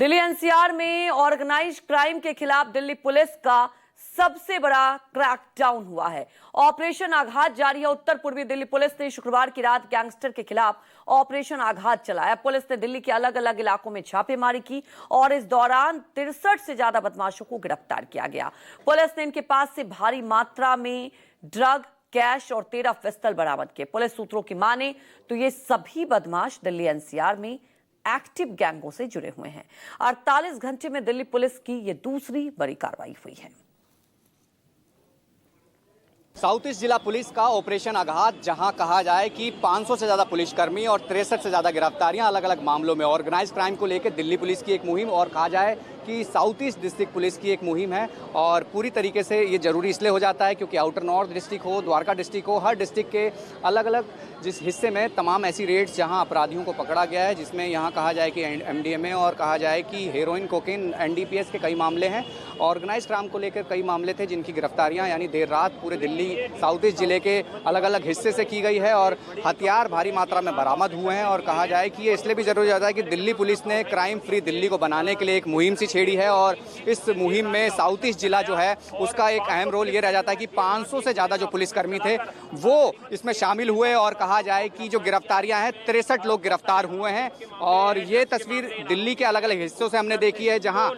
Delhi NCR में organised crime के खिलाफ दिल्ली पुलिस का सबसे बड़ा क्रैकडाउन हुआ है। ऑपरेशन आघात जारी है। उत्तर पूर्वी दिल्ली पुलिस ने शुक्रवार की रात गैंगस्टर के खिलाफ ऑपरेशन आघात चलाया। पुलिस ने दिल्ली के अलग अलग इलाकों में छापेमारी की और इस दौरान 63 से ज्यादा बदमाशों को गिरफ्तार किया गया। पुलिस ने इनके पास से भारी मात्रा में ड्रग, कैश और 13 पिस्टल बरामद किए। पुलिस सूत्रों की माने तो ये सभी बदमाश दिल्ली एनसीआर में एक्टिव गैंगों से जुड़े हुए हैं। 48 घंटे में दिल्ली पुलिस की ये दूसरी बड़ी कार्रवाई हुई है। साउथ ईस्ट जिला पुलिस का ऑपरेशन आघात, जहां कहा जाए कि 500 से ज्यादा पुलिसकर्मी और 63 से ज्यादा गिरफ्तारियां अलग अलग मामलों में। ऑर्गेनाइज क्राइम को लेकर दिल्ली पुलिस की एक मुहिम और कहा जाए कि साउथ ईस्ट डिस्ट्रिक्ट पुलिस की एक मुहिम है। और पूरी तरीके से ये जरूरी इसलिए हो जाता है क्योंकि आउटर नॉर्थ डिस्ट्रिक्ट हो, द्वारका डिस्ट्रिक्ट हो, हर डिस्ट्रिक्ट के अलग अलग जिस हिस्से में तमाम ऐसी रेड्स जहां अपराधियों को पकड़ा गया है, जिसमें यहाँ कहा जाए कि एमडीएमए और कहा जाए कि हेरोइन, कोकेन, एनडीपीएस के कई मामले हैं। ऑर्गेनाइज क्राइम को लेकर कई मामले थे जिनकी गिरफ्तारियां यानी देर रात पूरे दिल्ली साउथ ईस्ट जिले के अलग अलग हिस्से से की गई है और हथियार भारी मात्रा में बरामद हुए हैं। और कहा जाए कि ये इसलिए भी जरूरी जाता है कि दिल्ली पुलिस ने क्राइम फ्री दिल्ली को बनाने के लिए एक मुहिम सी छेड़ी है और इस मुहिम में साउथ ईस्ट जिला जो है उसका एक अहम रोल ये रह जाता है कि 500 से ज़्यादा जो पुलिसकर्मी थे वो इसमें शामिल हुए। और कहा जाए कि जो गिरफ्तारियां हैं 63 लोग गिरफ्तार हुए हैं। और ये तस्वीर दिल्ली के अलग अलग हिस्सों से हमने देखी है जहां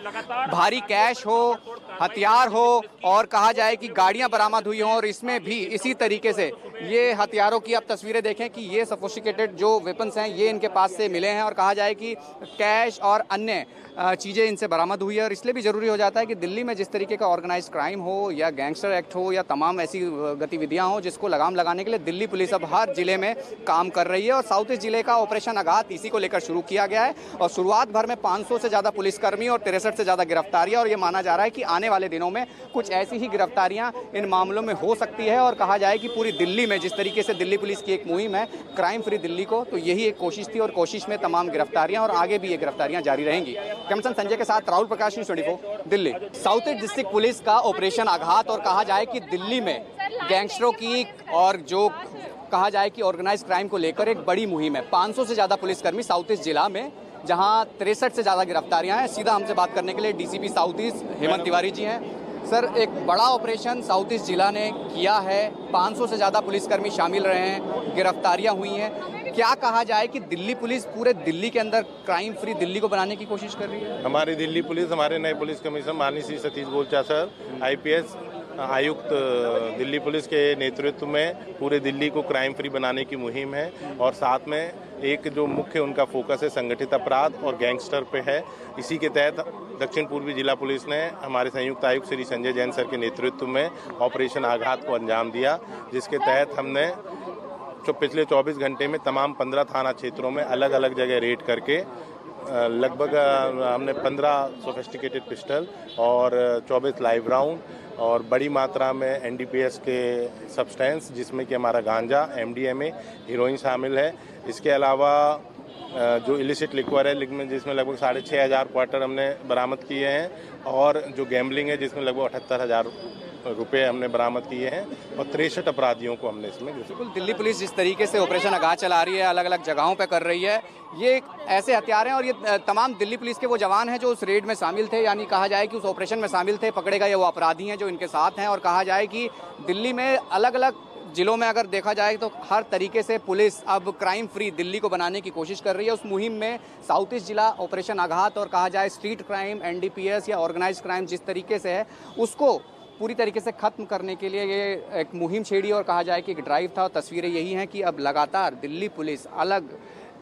भारी कैश हो, हथियार हो और कहा जाए कि गाड़ियां बरामद हुई हों। और इसमें भी इसी तरीके से ये हथियारों की आप तस्वीरें देखें कि ये सोफिस्टिकेटेड जो वेपन्स हैं ये इनके पास से मिले हैं। और कहा जाए कि कैश और अन्य चीज़ें इनसे बरामद हुई है। और इसलिए भी ज़रूरी हो जाता है कि दिल्ली में जिस तरीके का ऑर्गेनाइज क्राइम हो या गैंगस्टर एक्ट हो या तमाम ऐसी गतिविधियां हो जिसको लगाम लगाने के लिए दिल्ली पुलिस अब हर जिले में काम कर रही है। और साउथ ईस्ट जिले का ऑपरेशन आघात इसी को लेकर शुरू किया गया है। और शुरुआत भर में 500 से ज़्यादा पुलिसकर्मी और 63 से ज़्यादा गिरफ्तारियाँ। और ये माना जा रहा है कि आने वाले दिनों में कुछ ऐसी ही गिरफ्तारियाँ इन मामलों में हो सकती है। और कहा जाए कि पूरी दिल्ली में जिस तरीके से दिल्ली पुलिस की एक मुहिम है क्राइम फ्री दिल्ली को, तो यही एक कोशिश थी और कोशिश में तमाम गिरफ्तारियाँ और आगे भी ये गिरफ्तारियाँ जारी रहेंगी। कैमरामैन संजय के साथ Rahul Prakash, news 24 Delhi. South east district police का ऑपरेशन आघात और कहा जाए कि दिल्ली में गैंगस्टरों की और जो कहा जाए कि ऑर्गेनाइज क्राइम को लेकर एक बड़ी मुहिम है। 500 से ज़्यादा पुलिसकर्मी साउथ ईस्ट जिला में, जहां 63 से ज़्यादा गिरफ्तारियां हैं। सीधा हमसे बात करने के लिए DCP south east Hemant Tiwari ji हैं। सर, एक बड़ा ऑपरेशन साउथ ईस्ट जिला ने किया है, 500 से ज़्यादा पुलिसकर्मी शामिल रहे हैं, गिरफ्तारियां हुई हैं। क्या कहा जाए कि दिल्ली पुलिस पूरे दिल्ली के अंदर क्राइम फ्री दिल्ली को बनाने की कोशिश कर रही है? हमारी दिल्ली पुलिस, हमारे नए पुलिस कमिश्नर माननीय श्री सतीश गोलचा सर, आईपीएस आयुक्त दिल्ली पुलिस के नेतृत्व में पूरे दिल्ली को क्राइम फ्री बनाने की मुहिम है। और साथ में एक जो मुख्य उनका फोकस है संगठित अपराध और गैंगस्टर पे है। इसी के तहत दक्षिण पूर्वी जिला पुलिस ने हमारे संयुक्त आयुक्त श्री संजय जैन सर के नेतृत्व में ऑपरेशन आघात को अंजाम दिया, जिसके तहत हमने जो पिछले 24 घंटे में तमाम 15 थाना क्षेत्रों में अलग अलग जगह रेड करके लगभग हमने 15 सोफिस्टिकेटेड पिस्टल और 24 लाइव राउंड और बड़ी मात्रा में एनडीपीएस के सब्सटेंस, जिसमें कि हमारा गांजा, एमडीएमए, हीरोइन शामिल है। इसके अलावा जो इलिसिट लिक्वर है जिसमें लगभग 6,500 क्वार्टर हमने बरामद किए हैं। और जो गैम्बलिंग है जिसमें लगभग 78,000 रुपये हमने बरामद किए हैं। और 63 अपराधियों को हमने इसमें। बिल्कुल, दिल्ली पुलिस जिस तरीके से ऑपरेशन आघात चला रही है, अलग अलग जगहों पे कर रही है, ये ऐसे हथियार हैं और ये तमाम दिल्ली पुलिस के वो जवान हैं जो उस रेड में शामिल थे, यानी कहा जाए कि उस ऑपरेशन में शामिल थे। पकड़े गए वो अपराधी हैं जो इनके साथ हैं। और कहा जाए कि दिल्ली में अलग अलग जिलों में अगर देखा जाए तो हर तरीके से पुलिस अब क्राइम फ्री दिल्ली को बनाने की कोशिश कर रही है। उस मुहिम में साउथ ईस्ट जिला ऑपरेशन आघात और कहा जाए स्ट्रीट क्राइम, एनडीपीएस या ऑर्गेनाइज क्राइम जिस तरीके से है उसको पूरी तरीके से खत्म करने के लिए ये एक मुहिम छेड़ी और कहा जाए कि एक ड्राइव था। और तस्वीरें यही हैं कि अब लगातार दिल्ली पुलिस अलग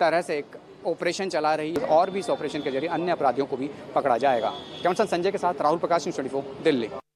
तरह से एक ऑपरेशन चला रही है और भी इस ऑपरेशन के जरिए अन्य अपराधियों को भी पकड़ा जाएगा। कैमरामैन संजय के साथ राहुल प्रकाश, न्यूज़ 24 दिल्ली।